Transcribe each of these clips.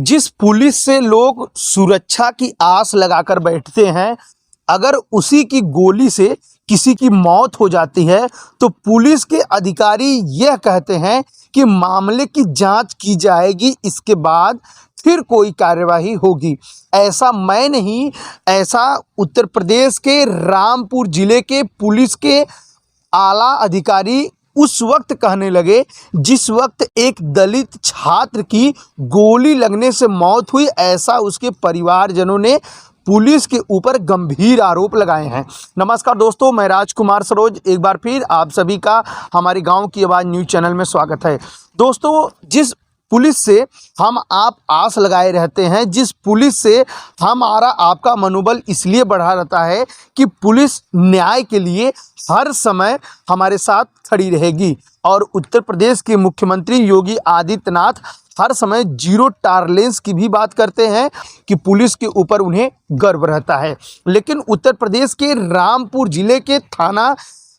जिस पुलिस से लोग सुरक्षा की आस लगाकर बैठते हैं, अगर उसी की गोली से किसी की मौत हो जाती है तो पुलिस के अधिकारी यह कहते हैं कि मामले की जांच की जाएगी, इसके बाद फिर कोई कार्यवाही होगी। ऐसा मैं नहीं, ऐसा उत्तर प्रदेश के रामपुर जिले के पुलिस के आला अधिकारी उस वक्त कहने लगे जिस वक्त एक दलित छात्र की गोली लगने से मौत हुई। ऐसा उसके परिवारजनों ने पुलिस के ऊपर गंभीर आरोप लगाए हैं। नमस्कार दोस्तों, मैं राजकुमार सरोज एक बार फिर आप सभी का हमारे गांव की आवाज़ न्यूज़ चैनल में स्वागत है। दोस्तों, जिस पुलिस से हम आप आस लगाए रहते हैं, जिस पुलिस से हमारा आपका मनोबल इसलिए बढ़ा रहता है कि पुलिस न्याय के लिए हर समय हमारे साथ खड़ी रहेगी। और उत्तर प्रदेश के मुख्यमंत्री योगी आदित्यनाथ हर समय जीरो टॉलरेंस की भी बात करते हैं कि पुलिस के ऊपर उन्हें गर्व रहता है। लेकिन उत्तर प्रदेश के रामपुर जिले के थाना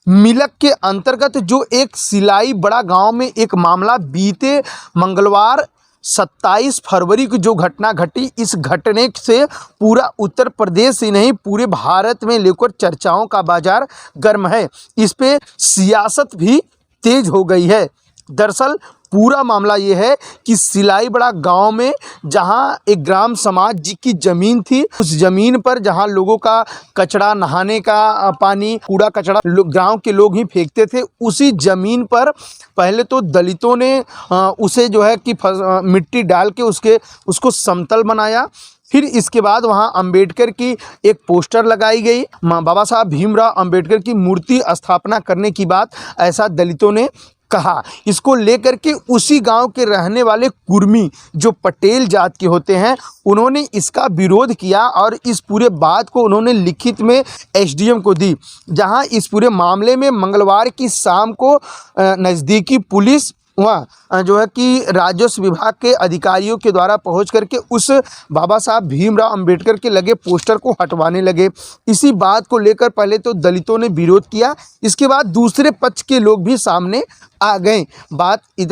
मिलक के अंतर्गत जो एक सिलाई बड़ा गांव में एक मामला बीते मंगलवार 27 फरवरी की जो घटना घटी, इस घटने से पूरा उत्तर प्रदेश ही नहीं पूरे भारत में लेकर चर्चाओं का बाजार गर्म है। इस पे सियासत भी तेज हो गई है। दरअसल पूरा मामला ये है कि सिलाई बड़ा गांव में जहां एक ग्राम समाज जी की ज़मीन थी, उस ज़मीन पर जहां लोगों का कचरा, नहाने का पानी, कूड़ा कचरा गांव के लोग ही फेंकते थे, उसी ज़मीन पर पहले तो दलितों ने उसे जो है कि मिट्टी डाल के उसको समतल बनाया। फिर इसके बाद वहां अंबेडकर की एक पोस्टर लगाई गई, बाबा साहब भीमराव अंबेडकर की मूर्ति स्थापना करने की बात ऐसा दलितों ने कहा। इसको लेकर के उसी गांव के रहने वाले कुर्मी जो पटेल जात के होते हैं, उन्होंने इसका विरोध किया और इस पूरे बात को उन्होंने लिखित में एसडीएम को दी। जहां इस पूरे मामले में मंगलवार की शाम को नज़दीकी पुलिस वहाँ जो है कि राजस्व विभाग के अधिकारियों के द्वारा पहुंच करके उस बाबा साहब भीमराव अंबेडकर के लगे पोस्टर को हटवाने लगे। इसी बात को लेकर पहले तो दलितों ने विरोध किया, इसके बाद दूसरे पक्ष के लोग भी सामने आ गए।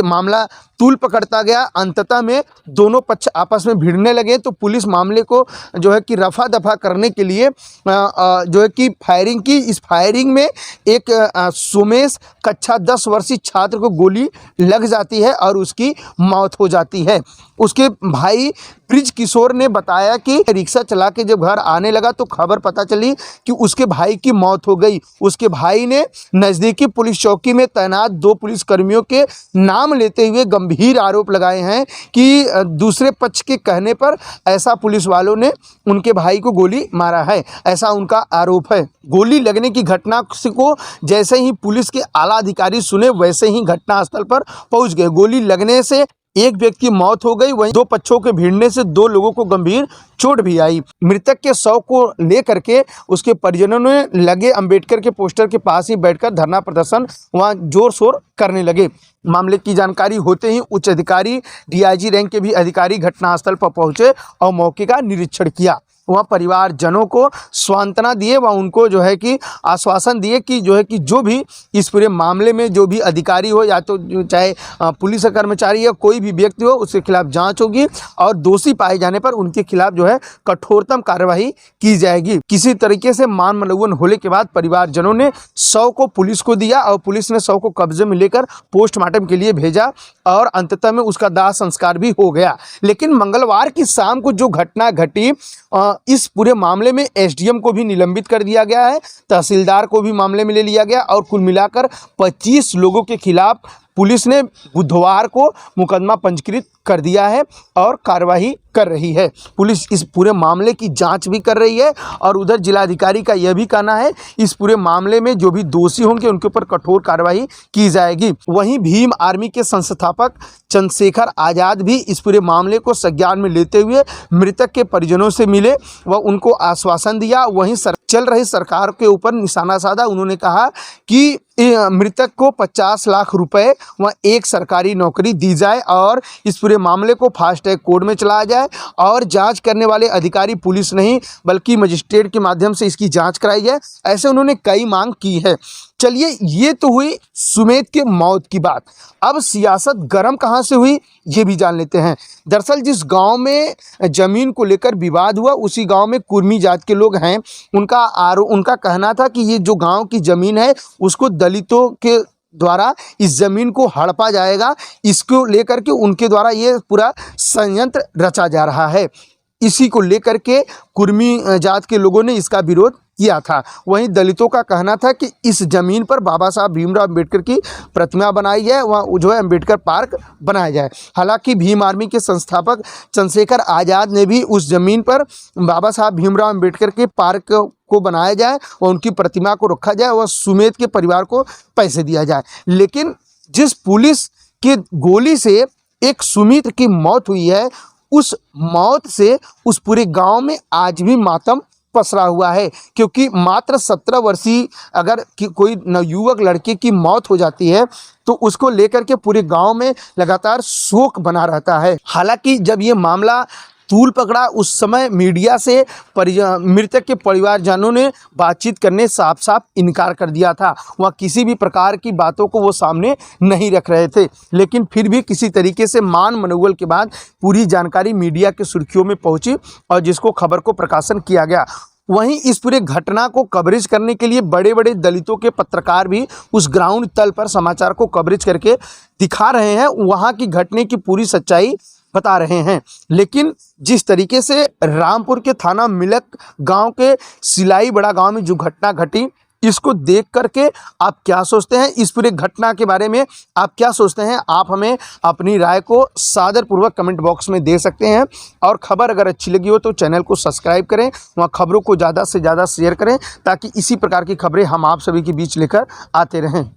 मामला तूल पकड़ता गया, अंततः में दोनों पक्ष आपस में भिड़ने लगे तो पुलिस मामले को जो है कि रफा दफा करने के लिए जो है कि फायरिंग की। इस फायरिंग में एक सुमेश कक्षा 10 वर्षीय छात्र को गोली लग जाती है और उसकी मौत हो जाती है। उसके भाई ब्रिज किशोर ने बताया कि रिक्शा चला के जब घर आने लगा तो खबर पता चली कि उसके भाई की मौत हो गई। उसके भाई ने नज़दीकी पुलिस चौकी में तैनात 2 पुलिसकर्मियों के नाम लेते हुए गंभीर आरोप लगाए हैं कि दूसरे पक्ष के कहने पर ऐसा पुलिस वालों ने उनके भाई को गोली मारा है, ऐसा उनका आरोप है। गोली लगने की घटना को जैसे ही पुलिस के आला अधिकारी सुने वैसे ही घटनास्थल पर पहुंच गए। गोली लगने से एक व्यक्ति की मौत हो गई, वहीं 2 पक्षों के भिड़ने से 2 लोगों को गंभीर चोट भी आई। मृतक के शव को लेकर के उसके परिजनों ने लगे अंबेडकर के पोस्टर के पास ही बैठकर धरना प्रदर्शन वहां जोर शोर करने लगे। मामले की जानकारी होते ही उच्च अधिकारी, डीआईजी रैंक के भी अधिकारी घटनास्थल पर पहुंचे और मौके का निरीक्षण किया। वहाँ परिवारजनों को सांत्वना दिए, वह उनको जो है कि आश्वासन दिए कि जो भी इस पूरे मामले में जो भी अधिकारी हो या तो चाहे पुलिस का कर्मचारी या कोई भी व्यक्ति हो, उसके खिलाफ जांच होगी और दोषी पाए जाने पर उनके खिलाफ जो है कठोरतम कार्रवाई की जाएगी। किसी तरीके से मान मनोवन होने के बाद परिवारजनों ने शव को पुलिस को दिया और पुलिस ने शव को कब्जे में लेकर पोस्टमार्टम के लिए भेजा और अंततः में उसका दाह संस्कार भी हो गया। लेकिन मंगलवार की शाम को जो घटना घटी, इस पूरे मामले में एसडीएम को भी निलंबित कर दिया गया है, तहसीलदार को भी मामले में ले लिया गया और कुल मिलाकर 25 लोगों के खिलाफ पुलिस ने बुधवार को मुकदमा पंजीकृत कर दिया है और कार्रवाई कर रही है। पुलिस इस पूरे मामले की जांच भी कर रही है और उधर जिलाधिकारी का यह भी कहना है इस पूरे मामले में जो भी दोषी होंगे उनके ऊपर कठोर कार्रवाई की जाएगी। वहीं भीम आर्मी के संस्थापक चंद्रशेखर आज़ाद भी इस पूरे मामले को संज्ञान में लेते हुए मृतक के परिजनों से मिले व उनको आश्वासन दिया। वहीं चल रही सरकार के ऊपर निशाना साधा। उन्होंने कहा कि मृतक को 50 लाख रुपए व एक सरकारी नौकरी दी जाए और इस पूरे मामले को फास्ट ट्रैक कोर्ट में चलाया जाए और जांच करने वाले अधिकारी पुलिस नहीं बल्कि मजिस्ट्रेट के माध्यम से इसकी जांच कराई जाए। ऐसे उन्होंने कई मांग की है। चलिए, ये तो हुई सुमेध के मौत की बात। अब सियासत गर्म कहाँ से हुई ये भी जान लेते हैं। दरअसल जिस गांव में ज़मीन को लेकर विवाद हुआ, उसी गांव में कुर्मी जात के लोग हैं। उनका कहना था कि ये जो गांव की ज़मीन है उसको दलितों के द्वारा इस ज़मीन को हड़पा जाएगा। इसको लेकर के उनके द्वारा ये पूरा षड्यंत्र रचा जा रहा है। इसी को लेकर के कुर्मी जात के लोगों ने इसका विरोध किया था। वहीं दलितों का कहना था कि इस ज़मीन पर बाबा साहब भीमराव अम्बेडकर की प्रतिमा बनाई जाए, वहाँ जो है अम्बेडकर पार्क बनाया जाए। हालांकि भीम आर्मी के संस्थापक चंद्रशेखर आज़ाद ने भी उस ज़मीन पर बाबा साहब भीमराव अम्बेडकर के पार्क को बनाया जाए और उनकी प्रतिमा को रखा जाए और सुमेध के परिवार को पैसे दिया जाए। लेकिन जिस पुलिस की गोली से एक सुमित की मौत हुई है, उस मौत से उस पूरे गांव में आज भी मातम पसरा हुआ है। क्योंकि मात्र 17 वर्षीय अगर कोई नवयुवक लड़के की मौत हो जाती है तो उसको लेकर के पूरे गांव में लगातार शोक बना रहता है। हालांकि जब ये मामला तूल पकड़ा, उस समय मीडिया से मृतक के परिवारजनों ने बातचीत करने साफ साफ इनकार कर दिया था। वह किसी भी प्रकार की बातों को वो सामने नहीं रख रहे थे। लेकिन फिर भी किसी तरीके से मान मनोबल के बाद पूरी जानकारी मीडिया के सुर्खियों में पहुंची और जिसको खबर को प्रकाशन किया गया। वहीं इस पूरे घटना को कवरेज करने के लिए बड़े बड़े दलितों के पत्रकार भी उस ग्राउंड तल पर समाचार को कवरेज करके दिखा रहे हैं, वहाँ की घटने की पूरी सच्चाई बता रहे हैं। लेकिन जिस तरीके से रामपुर के थाना मिलक गांव के सिलाई बड़ा गांव में जो घटना घटी, इसको देख करके आप क्या सोचते हैं? इस पूरे घटना के बारे में आप क्या सोचते हैं? आप हमें अपनी राय को सादरपूर्वक कमेंट बॉक्स में दे सकते हैं। और खबर अगर अच्छी लगी हो तो चैनल को सब्सक्राइब करें, वहाँ खबरों को ज़्यादा से ज़्यादा शेयर करें ताकि इसी प्रकार की खबरें हम आप सभी के बीच लेकर आते रहें।